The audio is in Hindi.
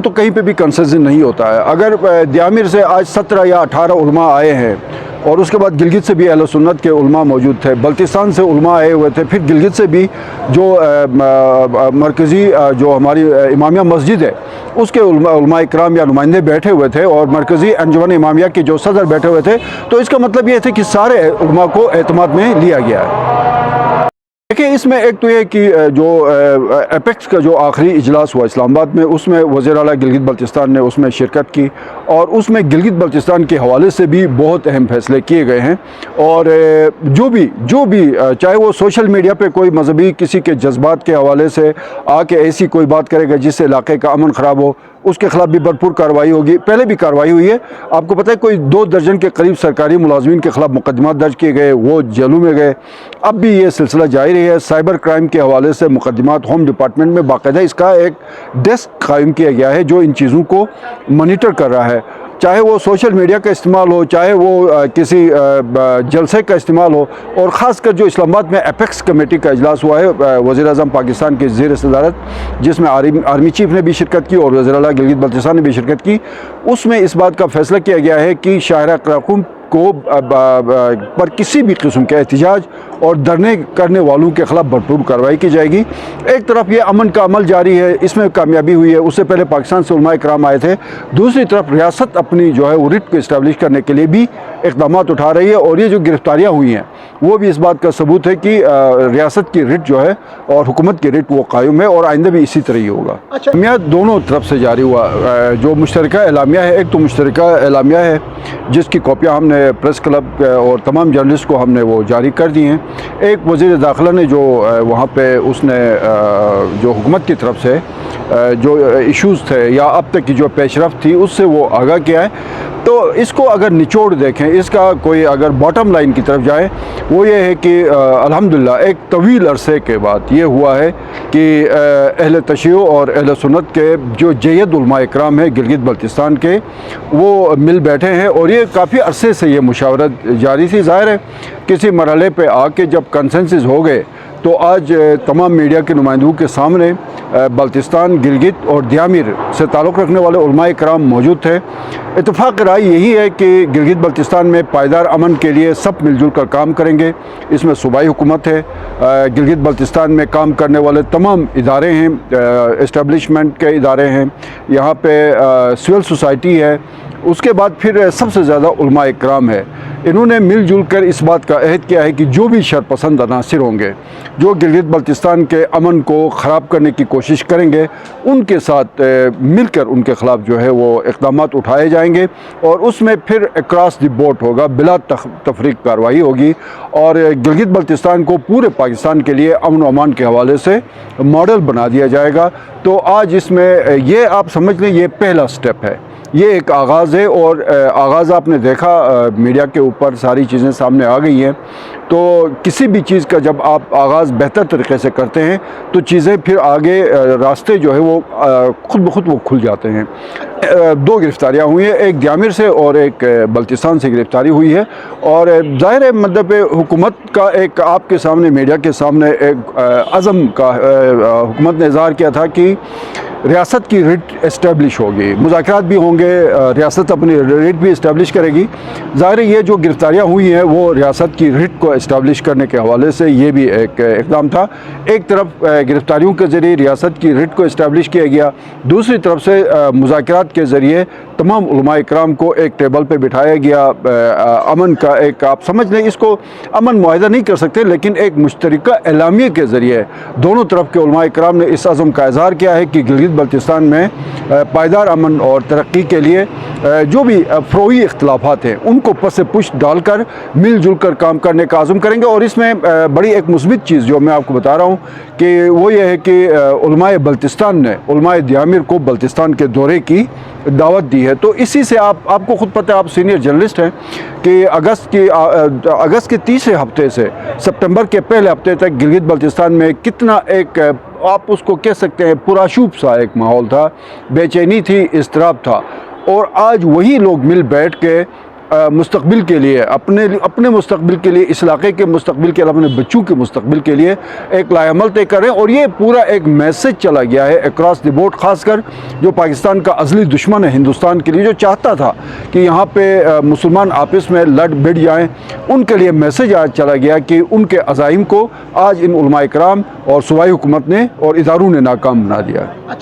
तो कहीं पे भी कंसेंसस नहीं होता है। अगर दियामिर से आज 17 या 18 उलमा आए हैं और उसके बाद गिलगित से भी अहले सुन्नत के उलमा मौजूद थे, बल्तिस्तान से उलमा आए हुए थे, फिर गिलगित से भी जो मरकज़ी जो हमारी इमामिया मस्जिद है उसके उलमा इकराम या नुमाइंदे बैठे हुए थे और मरकज़ी अंजुमन इमामिया के जो सदर बैठे हुए थे। तो इसका मतलब ये थे कि सारे उलमा को एतमाद में लिया गया है। देखिए, इसमें एक तो ये कि जो एपेक्स का जो आखिरी इजलास हुआ इस्लामाबाद में, उसमें वज़ीर आला गिलगित बल्तिस्तान ने उसमें शिरकत की और उसमें गिलगित बल्तिस्तान के हवाले से भी बहुत अहम फैसले किए गए हैं। और जो भी चाहे वो सोशल मीडिया पे कोई मजहबी किसी के जज्बात के हवाले से आके ऐसी कोई बात करेगा जिससे इलाके का अमन ख़राब हो, उसके ख़िलाफ़ भी भरपूर कार्रवाई होगी। पहले भी कार्रवाई हुई है। आपको पता है कोई 2 दर्जन के करीब सरकारी मुलाजमीन के ख़िलाफ़ मुकदमा दर्ज किए गए, वो जेलों में गए। अब भी ये सिलसिला जारी है। साइबर क्राइम के हवाले से मुकदमात होम डिपार्टमेंट में बाकायदा इसका एक डेस्क कायम किया गया है जो इन चीज़ों को मॉनिटर कर रहा है। चाहे वो सोशल मीडिया का इस्तेमाल हो, चाहे वो किसी जलसे का इस्तेमाल हो। और ख़ासकर जो इस्लामाबाद में एपेक्स कमेटी का इजलास हुआ है वज़ीर-ए-आज़म पाकिस्तान के ज़ेर सदारत, जिसमें आर्मी चीफ़ ने भी शिरकत की और वज़ीर आला गिलगित बल्तिस्तान ने भी शिरकत की, उसमें इस बात का फ़ैसला किया गया है कि शाहरा कराकुम को पर किसी भी किस्म के एहतजाज और धरने करने वालों के ख़िलाफ़ भरपूर कार्रवाई की जाएगी। एक तरफ ये अमन का अमल जारी है, इसमें कामयाबी हुई है। उससे पहले पाकिस्तान से उलमा इकराम आए थे। दूसरी तरफ रियासत अपनी जो है वो रिट को इस्टेब्लिश करने के लिए भी इक़दाम उठा रही है और ये जो गिरफ्तारियाँ हुई हैं वो भी इस बात का सबूत है कि रियासत की रिट जो है और हुकूमत की रिट वो कायम है और आइंदा भी इसी तरह ही होगा। अच्छा, एलामिया दोनों तरफ से जारी हुआ। जो मुश्तरका एलामिया है, एक तो मुश्तरका एलामिया है जिसकी कॉपियाँ हमने प्रेस क्लब और तमाम जर्नलिस्ट को हमने वो जारी कर दी हैं। एक वज़ीर दाखिला ने जो वहाँ पे उसने जो हुकूमत की तरफ से जो इश्यूज़ थे या अब तक की जो पेशरफ्त थी उससे वो आगाह किया है। तो इसको अगर निचोड़ देखें, इसका कोई अगर बॉटम लाइन की तरफ जाए, वो ये है कि अल्हम्दुलिल्लाह एक तवील अरसे के बाद ये हुआ है कि अहले तशय्युअ और अहले सुन्नत के जो जय्यद उलमा इकराम है गिलगित बल्तिस्तान के, वो मिल बैठे हैं और ये काफ़ी अरसे से ये मुशावरत जारी थी। ज़ाहिर है किसी मरहले पे आके जब कंसेंसस हो गए तो आज तमाम मीडिया के नुमाइंदों के सामने बल्तिस्तान, गिलगित और दियामिर से ताल्लुक़ रखने वाले उलमा इकराम मौजूद थे। इत्तफ़ाक़ राय यही है कि गिलगित बल्तिस्तान में पायदार अमन के लिए सब मिलजुल कर काम करेंगे। इसमें सूबाई हुकूमत है, गिलगित बल्तिस्तान में काम करने वाले तमाम इदारे हैं, इस्टेब्लिशमेंट के इदारे हैं, यहाँ पे सिविल सोसाइटी है, उसके बाद फिर सबसे ज़्यादा उलमा इकराम है। इन्होंने मिलजुल कर इस बात का अहद किया है कि जो भी शरपसंद अनासिर होंगे जो गिलगित बल्तिस्तान के अमन को ख़राब करने की कोशिश करेंगे, उनके साथ मिलकर उनके ख़िलाफ़ जो है वो इक़दाम उठाए जाएंगे और उसमें फिर अक्रॉस द बोर्ड होगा, बिला तफरीक कार्रवाई होगी और गिलगित बल्तिस्तान को पूरे पाकिस्तान के लिए अमन व अमान के हवाले से मॉडल बना दिया जाएगा। तो आज इसमें ये आप समझ लें ये पहला स्टेप है, ये एक आगाज़ है और आगाज़ आपने देखा मीडिया के ऊपर सारी चीज़ें सामने आ गई हैं। तो किसी भी चीज़ का जब आप आगाज़ बेहतर तरीके से करते हैं तो चीज़ें फिर आगे रास्ते जो है वो खुद ब खुद वो खुल जाते हैं। 2 गिरफ़्तारियाँ हुई हैं, एक दियामिर से और एक बल्तिस्तान से गिरफ़्तारी हुई है और ज़ाहिर है मतलब हुकूमत का एक आपके सामने मीडिया के सामने एक अज़म का हुकूमत ने इज़हार किया था कि रियासत की रिट इस्टेब्लिश होगी, मुज़ाकरात भी होंगे, रियासत अपनी रिट भी इस्टेब्लिश करेगी। ज़ाहिर है ये जो गिरफ़्तारियाँ हुई हैं वो रियासत की रिट को इस्टेब्लिश करने के हवाले से ये भी एक इक़दाम था। एक तरफ गिरफ़्तारियों के ज़रिए रियासत की रिट को इस्टेब्लिश किया गया, दूसरी तरफ से मुज़ाकरात के ज़रिए तमाम उलमा इकराम को एक टेबल पे बिठाया गया। अमन का एक आप समझ लें, इसको अमन मुआहिदा नहीं कर सकते लेकिन एक मुश्तरका एलामिया के ज़रिए दोनों तरफ के उलमा इकराम ने इस अज़म का इज़हार किया है कि गिलगित बल्तिस्तान में पायदार अमन और तरक्की के लिए जो भी फ़रोई इख्तिलाफ़ात हैं उनको पस पुश डालकर मिलजुल कर काम करने का आज़म करेंगे। और इसमें बड़ी एक मुस्बित चीज़ जो मैं आपको बता रहा हूँ कि वो ये है कि उलमाए बल्तिस्तान ने उलमाए दियामिर को बल्तिस्तान के दौरे की दावत दी है। तो इसी से आपको ख़ुद पता है, आप सीनियर जर्नलिस्ट हैं, कि अगस्त के तीसरे हफ्ते से सितंबर के पहले हफ्ते तक गिलगित बल्तिस्तान में कितना एक आप उसको कह सकते हैं पुराशूब सा एक माहौल था, बेचैनी थी, इज़्तिराब था। और आज वही लोग मिल बैठ के मुस्तकबिल के लिए, अपने मुस्तकबिल के लिए, इस इलाके के मुस्तकबिल के लिए, अपने बच्चों के मुस्तकबिल के लिए एक लाएमल तय करें। और ये पूरा एक मैसेज चला गया है अक्रॉस द बोर्ड, ख़ासकर जो पाकिस्तान का अज़ली दुश्मन है हिंदुस्तान के लिए, जो चाहता था कि यहाँ पे मुसलमान आपस में लड़ भिड़ जाएँ, उनके लिए मैसेज आज चला गया कि उनके अज़ाइम को आज इन उलमा इकराम और सूबाई हुकूमत ने और इदारों ने नाकाम बना दिया।